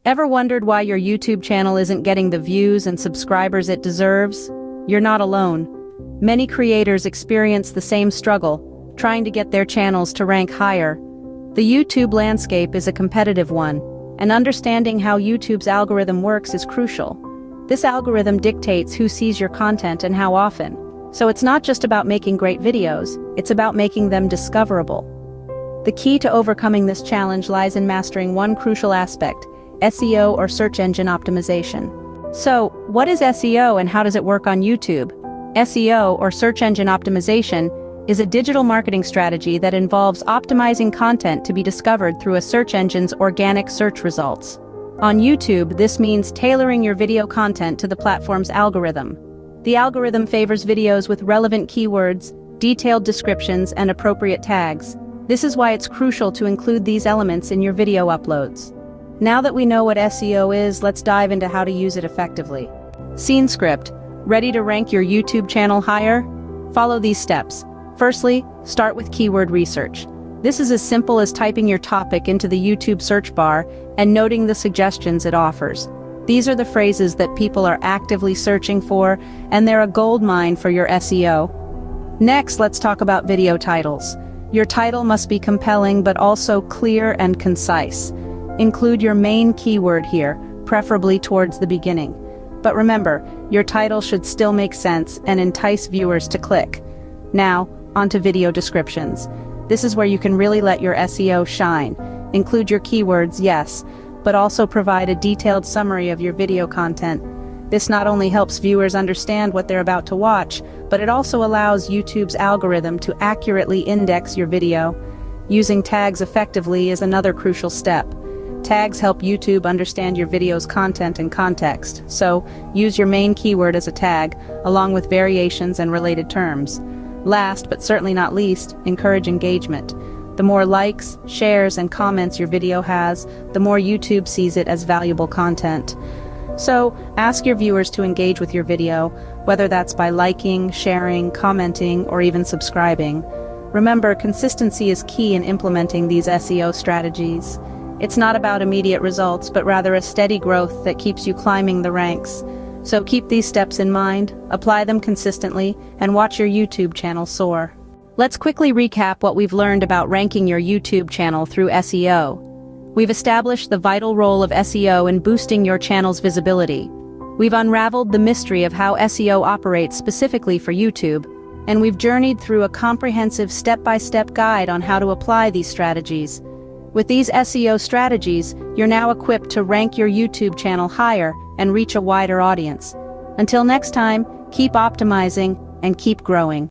Ever wondered why your YouTube channel isn't getting the views and subscribers it deserves? You're not alone. Many creators experience the same struggle, trying to get their channels to rank higher. The YouTube landscape is a competitive one, and understanding how YouTube's algorithm works is crucial. This algorithm dictates who sees your content and how often. So it's not just about making great videos, it's about making them discoverable. The key to overcoming this challenge lies in mastering one crucial aspect: SEO, or search engine optimization. So, what is SEO and how does it work on YouTube? SEO, or search engine optimization, is a digital marketing strategy that involves optimizing content to be discovered through a search engine's organic search results. On YouTube, this means tailoring your video content to the platform's algorithm. The algorithm favors videos with relevant keywords, detailed descriptions, and appropriate tags. This is why it's crucial to include these elements in your video uploads. Now that we know what SEO is, let's dive into how to use it effectively. Scene script. Ready to rank your YouTube channel higher? Follow these steps. Firstly, start with keyword research. This is as simple as typing your topic into the YouTube search bar and noting the suggestions it offers. These are the phrases that people are actively searching for, and they're a goldmine for your SEO. Next, let's talk about video titles. Your title must be compelling but also clear and concise. Include your main keyword here, preferably towards the beginning. But remember, your title should still make sense and entice viewers to click. Now, onto video descriptions. This is where you can really let your SEO shine. Include your keywords, yes, but also provide a detailed summary of your video content. This not only helps viewers understand what they're about to watch, but it also allows YouTube's algorithm to accurately index your video. Using tags effectively is another crucial step. Tags help YouTube understand your video's content and context, so use your main keyword as a tag, along with variations and related terms. Last, but certainly not least, encourage engagement. The more likes, shares, and comments your video has, the more YouTube sees it as valuable content. So, ask your viewers to engage with your video, whether that's by liking, sharing, commenting, or even subscribing. Remember, consistency is key in implementing these SEO strategies. It's not about immediate results, but rather a steady growth that keeps you climbing the ranks. So keep these steps in mind, apply them consistently, and watch your YouTube channel soar. Let's quickly recap what we've learned about ranking your YouTube channel through SEO. We've established the vital role of SEO in boosting your channel's visibility. We've unraveled the mystery of how SEO operates specifically for YouTube, and we've journeyed through a comprehensive step-by-step guide on how to apply these strategies. With these SEO strategies, you're now equipped to rank your YouTube channel higher and reach a wider audience. Until next time, keep optimizing and keep growing.